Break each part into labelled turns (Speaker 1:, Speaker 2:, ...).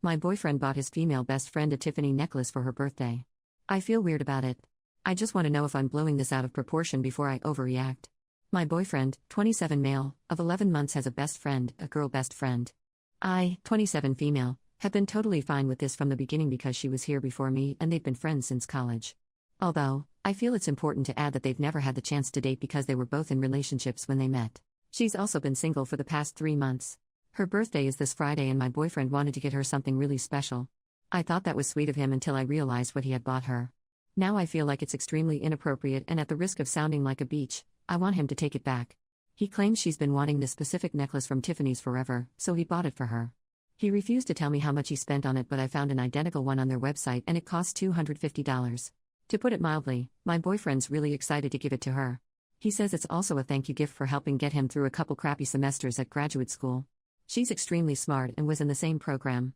Speaker 1: My boyfriend bought his female best friend a Tiffany necklace for her birthday. I feel weird about it. I just want to know if I'm blowing this out of proportion before I overreact. My boyfriend, 27 male, of 11 months has a best friend, a girl best friend. I, 27 female, have been totally fine with this from the beginning because she was here before me and they've been friends since college. Although, I feel it's important to add that they've never had the chance to date because they were both in relationships when they met. She's also been single for the past 3 months. Her birthday is this Friday and my boyfriend wanted to get her something really special. I thought that was sweet of him until I realized what he had bought her. Now I feel like it's extremely inappropriate and at the risk of sounding like a beach, I want him to take it back. He claims she's been wanting this specific necklace from Tiffany's forever, so he bought it for her. He refused to tell me how much he spent on it, but I found an identical one on their website and it cost $250. To put it mildly, my boyfriend's really excited to give it to her. He says it's also a thank you gift for helping get him through a couple crappy semesters at graduate school. She's extremely smart and was in the same program.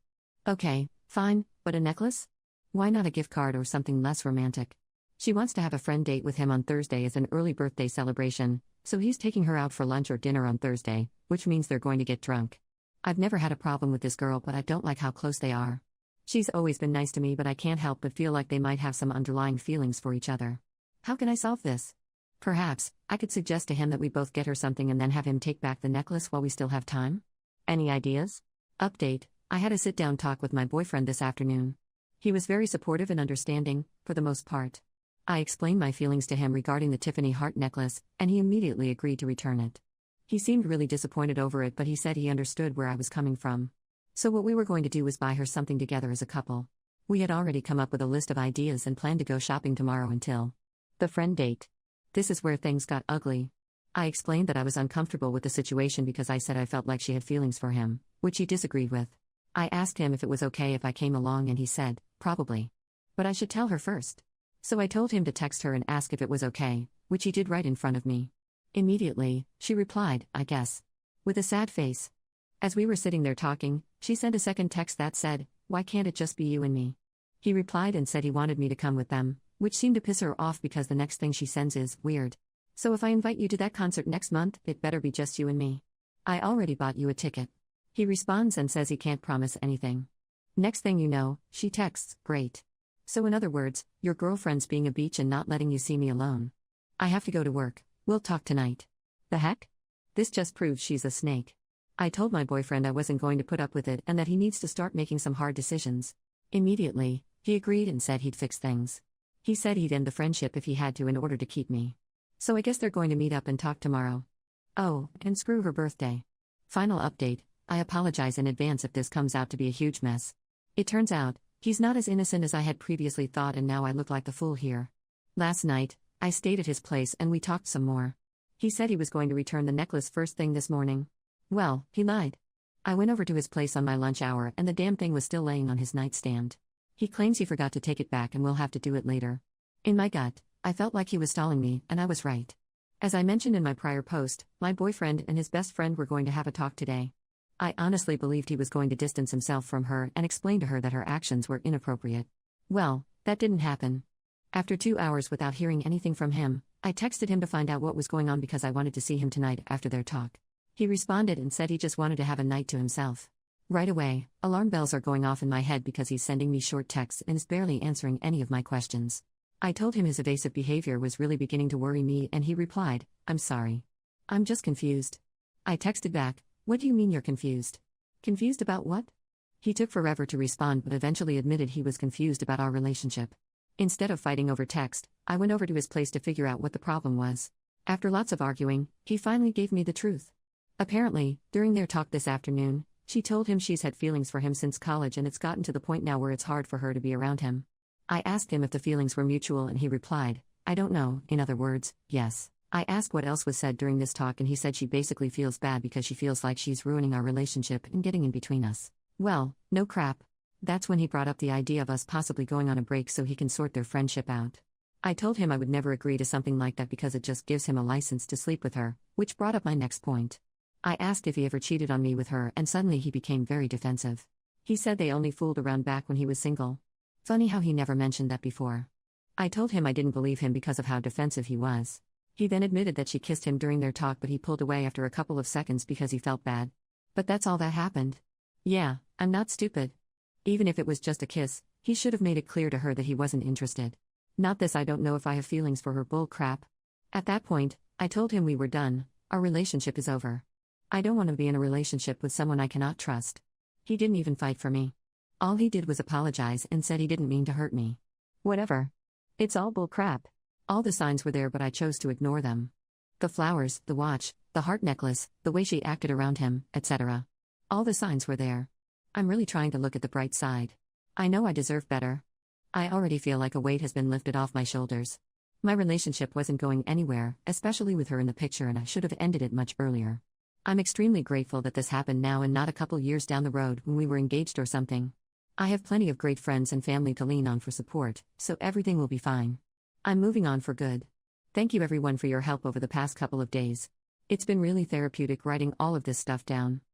Speaker 1: Okay, fine, but a necklace? Why not a gift card or something less romantic? She wants to have a friend date with him on Thursday as an early birthday celebration, so he's taking her out for lunch or dinner on Thursday, which means they're going to get drunk. I've never had a problem with this girl, but I don't like how close they are. She's always been nice to me, but I can't help but feel like they might have some underlying feelings for each other. How can I solve this? Perhaps, I could suggest to him that we both get her something and then have him take back the necklace while we still have time? Any ideas? Update: I had a sit-down talk with my boyfriend this afternoon. He was very supportive and understanding, for the most part. I explained my feelings to him regarding the Tiffany heart necklace, and he immediately agreed to return it. He seemed really disappointed over it, but he said he understood where I was coming from. So what we were going to do was buy her something together as a couple. We had already come up with a list of ideas and planned to go shopping tomorrow until the friend date. This is where things got ugly. I explained that I was uncomfortable with the situation because I said I felt like she had feelings for him, which he disagreed with. I asked him if it was okay if I came along and he said, probably. But I should tell her first. So I told him to text her and ask if it was okay, which he did right in front of me. Immediately, she replied, I guess. With a sad face. As we were sitting there talking, she sent a second text that said, why can't it just be you and me? He replied and said he wanted me to come with them, which seemed to piss her off because the next thing she sends is, weird. So if I invite you to that concert next month, it better be just you and me. I already bought you a ticket. He responds and says he can't promise anything. Next thing you know, she texts, great. So in other words, your girlfriend's being a beach and not letting you see me alone. I have to go to work, we'll talk tonight. The heck? This just proves she's a snake. I told my boyfriend I wasn't going to put up with it and that he needs to start making some hard decisions. Immediately, he agreed and said he'd fix things. He said he'd end the friendship if he had to in order to keep me. So I guess they're going to meet up and talk tomorrow. Oh, and screw her birthday. Final update: I apologize in advance if this comes out to be a huge mess. It turns out, he's not as innocent as I had previously thought and now I look like the fool here. Last night, I stayed at his place and we talked some more. He said he was going to return the necklace first thing this morning. Well, he lied. I went over to his place on my lunch hour and the damn thing was still laying on his nightstand. He claims he forgot to take it back and we'll have to do it later. In my gut, I felt like he was stalling me, and I was right. As I mentioned in my prior post, my boyfriend and his best friend were going to have a talk today. I honestly believed he was going to distance himself from her and explain to her that her actions were inappropriate. Well, that didn't happen. After 2 hours without hearing anything from him, I texted him to find out what was going on because I wanted to see him tonight after their talk. He responded and said he just wanted to have a night to himself. Right away, alarm bells are going off in my head because he's sending me short texts and is barely answering any of my questions. I told him his evasive behavior was really beginning to worry me and he replied, I'm sorry. I'm just confused. I texted back, what do you mean you're confused? Confused about what? He took forever to respond but eventually admitted he was confused about our relationship. Instead of fighting over text, I went over to his place to figure out what the problem was. After lots of arguing, he finally gave me the truth. Apparently, during their talk this afternoon, she told him she's had feelings for him since college and it's gotten to the point now where it's hard for her to be around him. I asked him if the feelings were mutual and he replied, I don't know, in other words, yes. I asked what else was said during this talk and he said she basically feels bad because she feels like she's ruining our relationship and getting in between us. Well, no crap. That's when he brought up the idea of us possibly going on a break so he can sort their friendship out. I told him I would never agree to something like that because it just gives him a license to sleep with her, which brought up my next point. I asked if he ever cheated on me with her and suddenly he became very defensive. He said they only fooled around back when he was single. Funny how he never mentioned that before. I told him I didn't believe him because of how defensive he was. He then admitted that she kissed him during their talk but he pulled away after a couple of seconds because he felt bad. But that's all that happened. Yeah, I'm not stupid. Even if it was just a kiss, he should have made it clear to her that he wasn't interested. Not this I don't know if I have feelings for her bull crap. At that point, I told him we were done, our relationship is over. I don't want to be in a relationship with someone I cannot trust. He didn't even fight for me. All he did was apologize and said he didn't mean to hurt me. Whatever. It's all bull crap. All the signs were there but I chose to ignore them. The flowers, the watch, the heart necklace, the way she acted around him, etc. All the signs were there. I'm really trying to look at the bright side. I know I deserve better. I already feel like a weight has been lifted off my shoulders. My relationship wasn't going anywhere, especially with her in the picture, and I should have ended it much earlier. I'm extremely grateful that this happened now and not a couple years down the road when we were engaged or something. I have plenty of great friends and family to lean on for support, so everything will be fine. I'm moving on for good. Thank you everyone for your help over the past couple of days. It's been really therapeutic writing all of this stuff down.